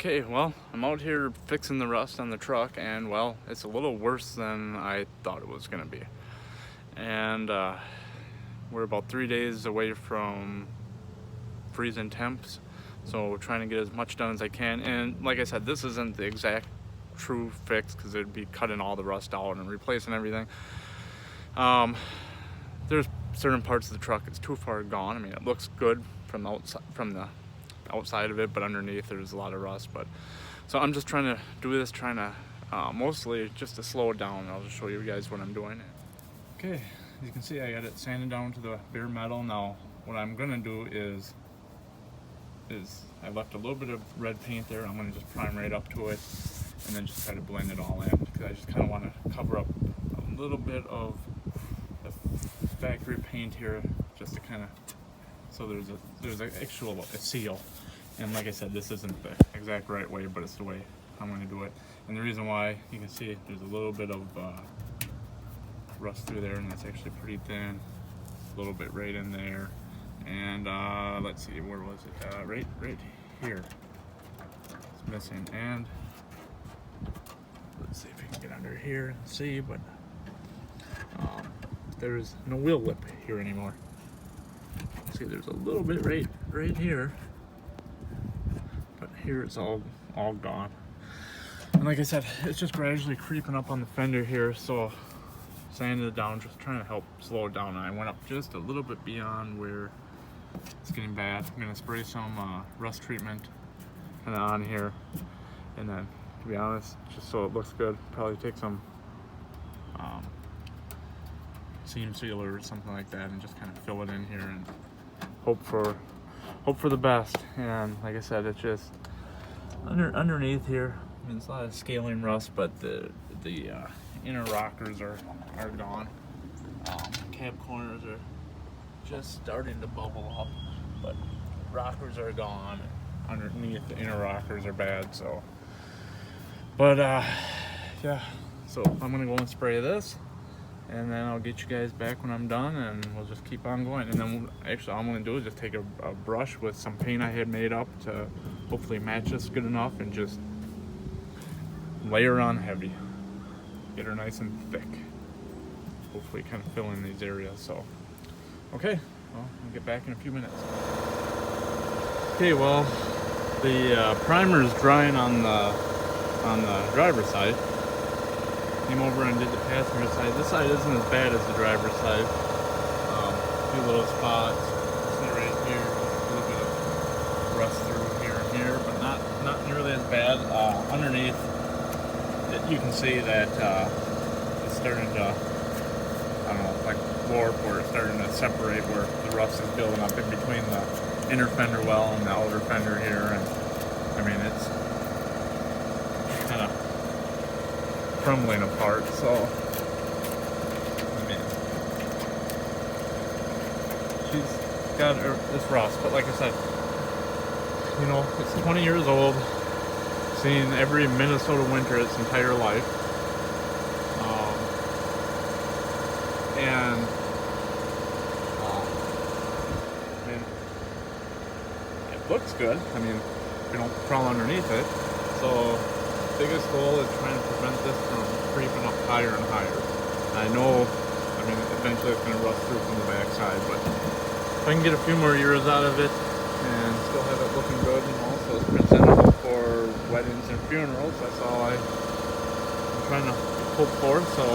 Okay, well, I'm out here fixing the rust on the truck, and well, it's a little worse than I thought it was gonna be. And we're about 3 days away from freezing temps, so trying to get as much done as I can. And like I said, this isn't the exact true fix because it'd be cutting all the rust out and replacing everything. There's certain parts of the truck that's too far gone. I mean, it looks good from the outside of it, but underneath there's a lot of rust. But so I'm just trying to do this, mostly just to slow it down. I'll just show you guys what I'm doing. Okay, as you can see, I got it sanded down to the bare metal. Now what I'm gonna do is I left a little bit of red paint there. I'm gonna just prime right up to it and then just try to blend it all in, because I just kind of want to cover up a little bit of the factory paint here, just to kind of, so there's an actual seal. And like I said, this isn't the exact right way, but it's the way I'm going to do it. And the reason why, you can see there's a little bit of rust through there, and that's actually pretty thin. A little bit right in there. And let's see, where was it? Right here. It's missing. And let's see if we can get under here and see, but there's no wheel lip here anymore. See, there's a little bit right here, but here it's all gone. And like I said, it's just gradually creeping up on the fender here, so sanding it down, just trying to help slow it down. And I went up just a little bit beyond where it's getting bad. I'm gonna spray some rust treatment kind of on here, and then, to be honest, just so it looks good, probably take some seam sealer or something like that and just kind of fill it in here and hope for the best. And like I said, it's just underneath here, I mean, it's a lot of scaling rust, but the inner rockers are gone. Cab corners are just starting to bubble up, but rockers are gone. Underneath, the inner rockers are bad. So, but yeah, so I'm gonna go and spray this, and then I'll get you guys back when I'm done, and we'll just keep on going. And then actually all I'm gonna do is just take a brush with some paint I had made up to hopefully match this good enough, and just layer on heavy, get her nice and thick, hopefully kind of fill in these areas. So okay, well, I'll get back in a few minutes. Okay, well, the primer is drying on the driver's side. Came over and did the passenger side. This side isn't as bad as the driver's side. A few little spots. See right here, a little bit of rust through here and here, but not nearly as bad. Underneath, you can see that it's starting to, I don't know, like warp, or it's starting to separate, where the rust is building up in between the inner fender well and the outer fender here. And I mean, it's kind of crumbling apart. So I mean, she's got this rust, but like I said, you know, it's 20 years old, seen every Minnesota winter its entire life, and I mean, it looks good. I mean, you don't crawl underneath it. So biggest goal is trying to prevent this from creeping up higher and higher. I know, I mean, eventually it's going to rust through from the backside, but if I can get a few more years out of it and still have it looking good, and also it's presentable for weddings and funerals, that's all I'm trying to hope for. So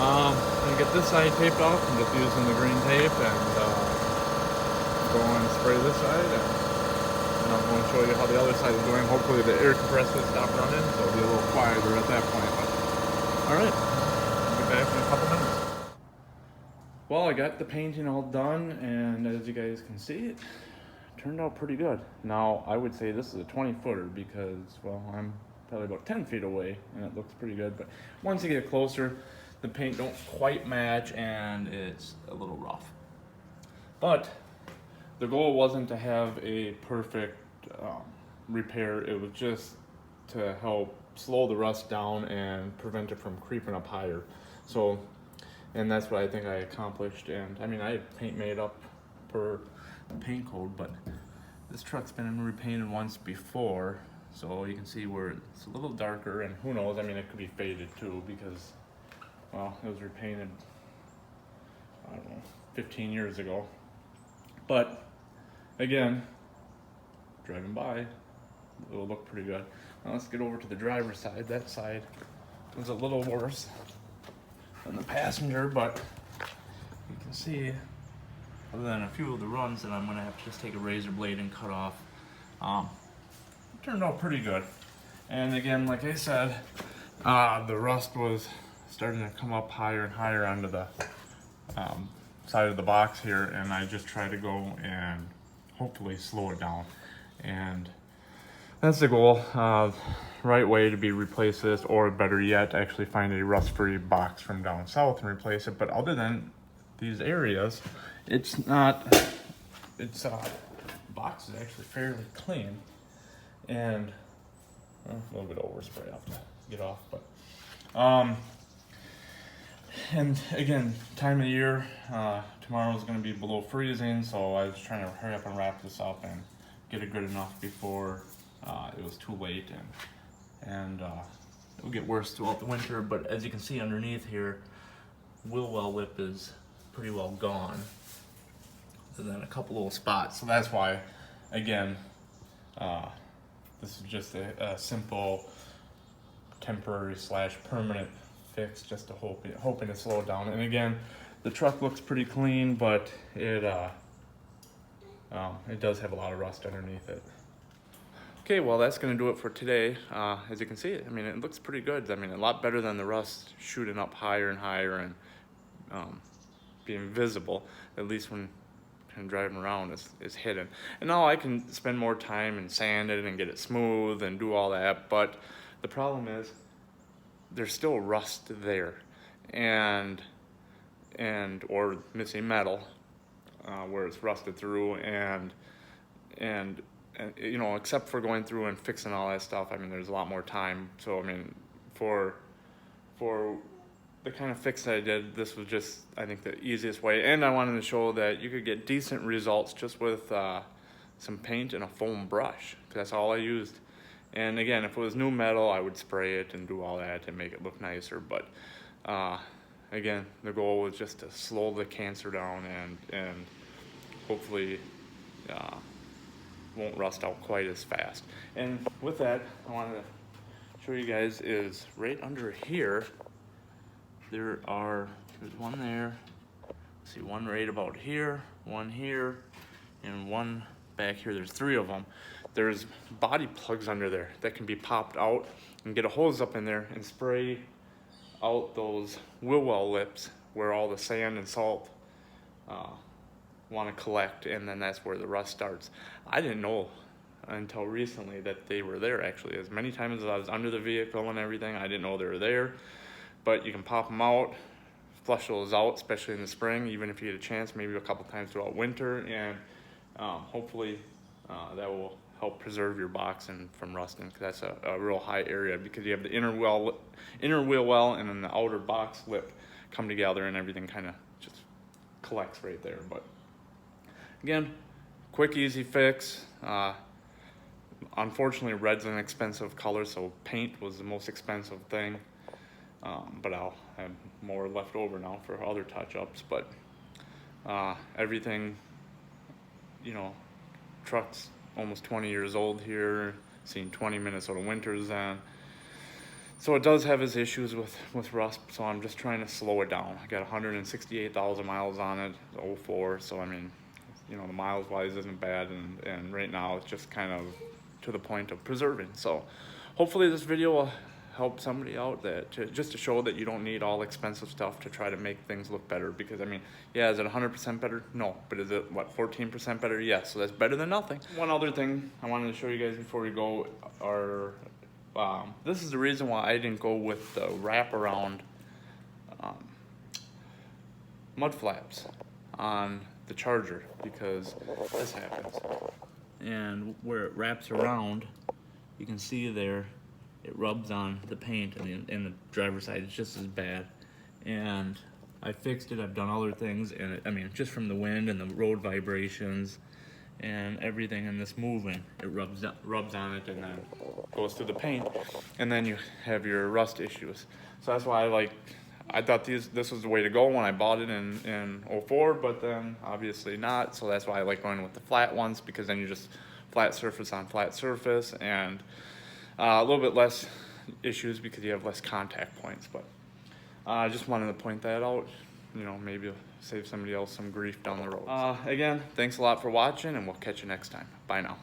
I'm going to get this side taped off. I'm just using the green tape, and go and spray this side, and I'm going to show you how the other side is going. Hopefully the air compressor will stop running, so it'll be a little quieter at that point. But alright, I'll be back in a couple minutes. Well, I got the painting all done, and as you guys can see, it turned out pretty good. Now, I would say this is a 20-footer because, well, I'm probably about 10 feet away, and it looks pretty good. But once you get closer, the paint don't quite match, and it's a little rough. But the goal wasn't to have a perfect repair. It was just to help slow the rust down and prevent it from creeping up higher. So, and that's what I think I accomplished. And I mean, I had paint made up per the paint code, but this truck's been repainted once before, So you can see where it's a little darker, and who knows, I mean, it could be faded too because, well, it was repainted, I don't know, 15 years ago. But again, driving by, it will look pretty good. Now let's get over to the driver's side. That side was a little worse than the passenger, but you can see, other than a few of the runs that I'm gonna have to just take a razor blade and cut off, it turned out pretty good. And again, like I said, the rust was starting to come up higher and higher onto the side of the box here, and I just tried to go and hopefully slow it down. And that's the goal. Right way to be replace this, or better yet, actually find a rust-free box from down south and replace it. But other than these areas, it's not, it's the box is actually fairly clean. And a little bit of overspray I have to get off, but and again, time of year, tomorrow is going to be below freezing, so I was trying to hurry up and wrap this up and get it good enough before it was too late, and it will get worse throughout the winter. But as you can see underneath here, wheel well lip is pretty well gone, and then a couple little spots. So that's why, again, this is just a simple temporary / permanent fix, just to hoping to slow it down. And again, the truck looks pretty clean, but it does have a lot of rust underneath it. Okay, well, that's gonna do it for today. As you can see, I mean, it looks pretty good. I mean, a lot better than the rust shooting up higher and higher and being visible, at least when and driving around is hidden. And now I can spend more time and sand it and get it smooth and do all that, but the problem is there's still rust there, and or missing metal where it's rusted through, and you know, except for going through and fixing all that stuff, I mean, there's a lot more time. So I mean, for the kind of fix that I did, this was just, I think, the easiest way. And I wanted to show that you could get decent results just with some paint and a foam brush. That's all I used. And again, if it was new metal, I would spray it and do all that and make it look nicer. But again, the goal was just to slow the cancer down and hopefully won't rust out quite as fast. And with that, I wanted to show you guys is right under here, there's one there, see, one right about here, one here, and one back here. There's 3 of them. There's body plugs under there that can be popped out, and get a hose up in there and spray out those wheel well lips where all the sand and salt want to collect, and then that's where the rust starts. I didn't know until recently that they were there. Actually, as many times as I was under the vehicle and everything, I didn't know they were there. But you can pop them out, flush those out, especially in the spring, even if you get a chance, maybe a couple times throughout winter, and hopefully that will help preserve your box and from rusting, because that's a real high area, because you have the inner wheel well and then the outer box lip come together, and everything kind of just collects right there. But again, quick, easy fix. Unfortunately, red's an expensive color, so paint was the most expensive thing. But I'll have more left over now for other touch-ups. But everything, you know, truck's almost 20 years old here, seen 20 Minnesota winters then. So it does have its issues with rust, so I'm just trying to slow it down. I got 168,000 miles on it, 04, so I mean, you know, the miles-wise isn't bad, and right now it's just kind of to the point of preserving. So hopefully this video will help somebody out, just to show that you don't need all expensive stuff to try to make things look better. Because I mean, yeah, is it 100% better? No. But is it, what, 14% better? Yes. So that's better than nothing. One other thing I wanted to show you guys before we go are, this is the reason why I didn't go with the wraparound mud flaps on the Charger, because this happens. And where it wraps around, you can see there, it rubs on the paint, and the driver's side is just as bad. And I fixed it, I've done other things, and I mean, just from the wind and the road vibrations and everything in this moving, it rubs on it and then goes through the paint, and then you have your rust issues. So that's why I thought this was the way to go when I bought it in '04, but then obviously not. So that's why I like going with the flat ones, because then you just flat surface on flat surface, and a little bit less issues because you have less contact points. But I just wanted to point that out, you know, maybe save somebody else some grief down the road. Again, thanks a lot for watching, and we'll catch you next time. Bye now.